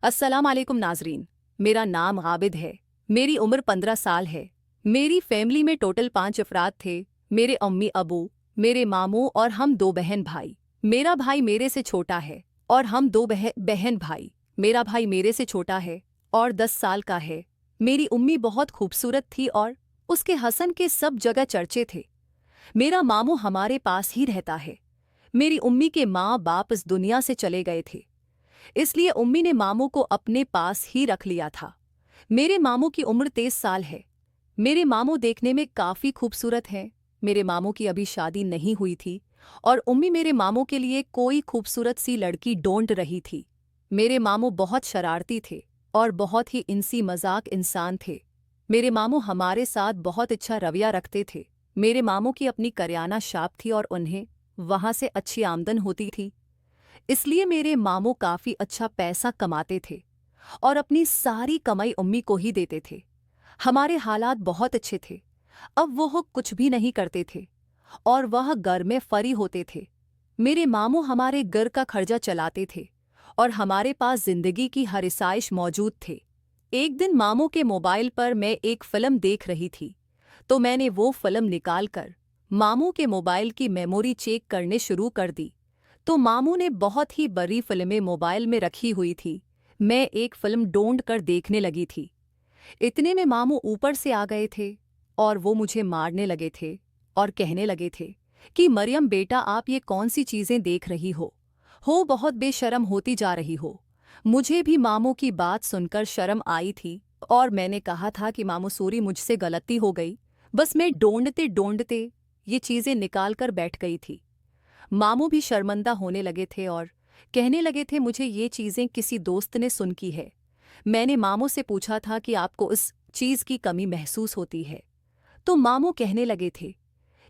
अस्सलाम वालेकुम नाजरीन। मेरा नाम गाबिद है। मेरी उम्र 15 साल है। मेरी फैमिली में टोटल 5 अफराद थे। मेरे अम्मी अबू, मेरे मामू और हम 2 बहन भाई। मेरा भाई मेरे से छोटा है और हम 2 बहन भाई। मेरा भाई मेरे से छोटा है और 10 साल का है। मेरी उम्मी बहुत खूबसूरत थी और उसके हसन के सब जगह चर्चे थे। मेरा मामू हमारे पास ही रहता है। मेरी उम्मी के माँ बाप इस दुनिया से चले गए थे, इसलिए उम्मी ने मामू को अपने पास ही रख लिया था। मेरे मामू की उम्र 23 साल है। मेरे मामू देखने में काफी खूबसूरत हैं। मेरे मामू की अभी शादी नहीं हुई थी और उम्मी मेरे मामू के लिए कोई खूबसूरत सी लड़की ढूंढ रही थी। मेरे मामू बहुत शरारती थे और बहुत ही इंसी मजाक इंसान थे। मेरे मामू हमारे साथ बहुत अच्छा रवैया रखते थे। मेरे मामू की अपनी करियाना शॉप थी और उन्हें वहां से अच्छी आमदन होती थी, इसलिए मेरे मामू काफी अच्छा पैसा कमाते थे और अपनी सारी कमाई उम्मी को ही देते थे। हमारे हालात बहुत अच्छे थे। अब वह कुछ भी नहीं करते थे और वह घर में फरी होते थे। मेरे मामू हमारे घर का खर्चा चलाते थे और हमारे पास जिंदगी की हर आसाइश मौजूद थे। एक दिन मामू के मोबाइल पर मैं एक फिल्म देख रही थी, तो मैंने वो फिल्म निकालकर मामू के मोबाइल की मेमोरी चेक करने शुरू कर दी। तो मामू ने बहुत ही बड़ी फिल्में मोबाइल में रखी हुई थी। मैं एक फिल्म ढूंढ कर देखने लगी थी। इतने में मामू ऊपर से आ गए थे और वो मुझे मारने लगे थे और कहने लगे थे कि मरियम बेटा, आप ये कौन सी चीजें देख रही हो बहुत बेशर्म होती जा रही हो। मुझे भी मामू की बात सुनकर शर्म आई थी और मैंने कहा था कि मामू सॉरी, मुझसे गलती हो गई, बस मैं ढूंढते ढूंढते ये चीजें निकाल कर बैठ गई थी। मामू भी शर्मिंदा होने लगे थे और कहने लगे थे मुझे ये चीजें किसी दोस्त ने सुन की है। मैंने मामू से पूछा था कि आपको इस चीज की कमी महसूस होती है, तो मामू कहने लगे थे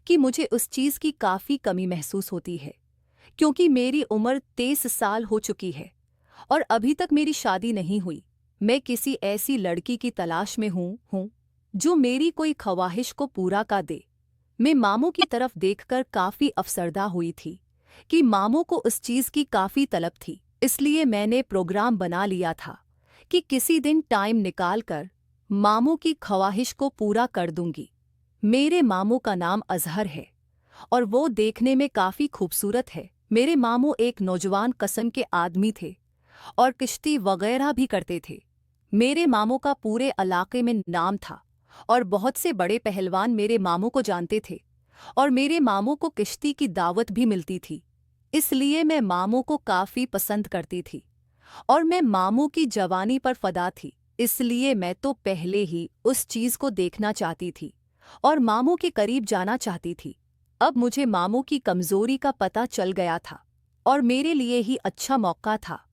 कि मुझे उस चीज की काफी कमी महसूस होती है क्योंकि मेरी उम्र 23 साल हो चुकी है और अभी तक मेरी शादी नहीं हुई। मैं किसी ऐसी लड़की की तलाश में हूँ जो मेरी कोई ख्वाहिश को पूरा कर दे। मैं मामू की तरफ देखकर काफी अफसरदा हुई थी कि मामू को उस चीज की काफी तलब थी, इसलिए मैंने प्रोग्राम बना लिया था कि किसी दिन टाइम निकालकर मामू की ख्वाहिश को पूरा कर दूंगी। मेरे मामू का नाम अजहर है और वो देखने में काफी खूबसूरत है। मेरे मामू एक नौजवान किस्म के आदमी थे और किश्ती वगैरह भी करते थे। मेरे मामू का पूरे इलाके में नाम था और बहुत से बड़े पहलवान मेरे मामू को जानते थे और मेरे मामू को किश्ती की दावत भी मिलती थी, इसलिए मैं मामू को काफी पसंद करती थी और मैं मामू की जवानी पर फदा थी, इसलिए मैं तो पहले ही उस चीज को देखना चाहती थी और मामू के करीब जाना चाहती थी। अब मुझे मामू की कमजोरी का पता चल गया था और मेरे लिए ही अच्छा मौका था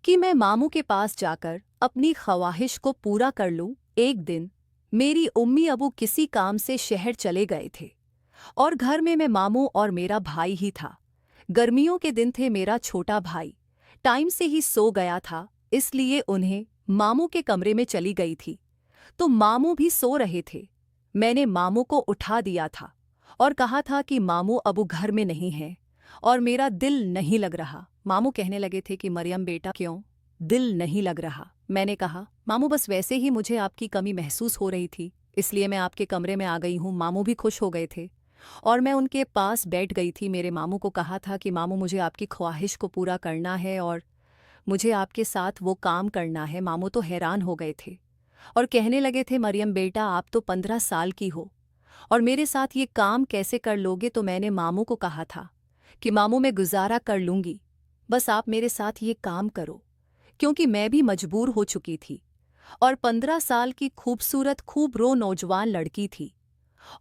कि मैं मामू के पास जाकर अपनी ख्वाहिश को पूरा कर लूं। एक दिन मेरी उम्मी अबू किसी काम से शहर चले गए थे और घर में मैं मामू और मेरा भाई ही था। गर्मियों के दिन थे। मेरा छोटा भाई टाइम से ही सो गया था, इसलिए उन्हें मामू के कमरे में चली गई थी, तो मामू भी सो रहे थे। मैंने मामू को उठा दिया था और कहा था कि मामू अबू घर में नहीं हैं और मेरा दिल नहीं लग रहा। मामू कहने लगे थे कि मरियम बेटा, क्यों दिल नहीं लग रहा? मैंने कहा मामू बस वैसे ही मुझे आपकी कमी महसूस हो रही थी, इसलिए मैं आपके कमरे में आ गई हूँ। मामू भी खुश हो गए थे और मैं उनके पास बैठ गई थी। मेरे मामू को कहा था कि मामू मुझे आपकी ख्वाहिश को पूरा करना है और मुझे आपके साथ वो काम करना है। मामू तो हैरान हो गए थे और कहने लगे थे मरियम बेटा, आप तो 15 साल की हो और मेरे साथ ये काम कैसे कर लोगे? तो मैंने मामू को कहा था कि मामू मैं गुजारा कर लूंगी, बस आप मेरे साथ ये काम करो, क्योंकि मैं भी मजबूर हो चुकी थी और 15 साल की खूबसूरत खूबरो नौजवान लड़की थी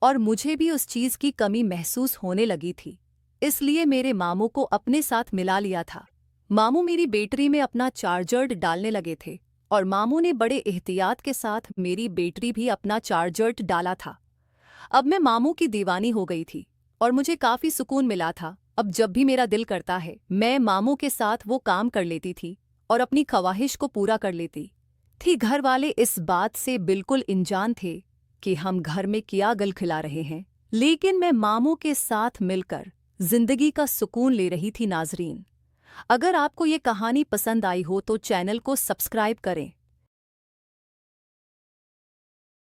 और मुझे भी उस चीज की कमी महसूस होने लगी थी, इसलिए मेरे मामू को अपने साथ मिला लिया था। मामू मेरी बैटरी में अपना चार्जर डालने लगे थे और मामू ने बड़े एहतियात के साथ मेरी बैटरी भी अपना चार्जर डाला था। अब मैं मामू की दीवानी हो गई थी और मुझे काफी सुकून मिला था। अब जब भी मेरा दिल करता है मैं मामू के साथ वो काम कर लेती थी और अपनी ख्वाहिश को पूरा कर लेती थी। घर वाले इस बात से बिल्कुल अनजान थे कि हम घर में क्या गल खिला रहे हैं, लेकिन मैं मामू के साथ मिलकर जिंदगी का सुकून ले रही थी। नाजरीन, अगर आपको ये कहानी पसंद आई हो तो चैनल को सब्सक्राइब करें।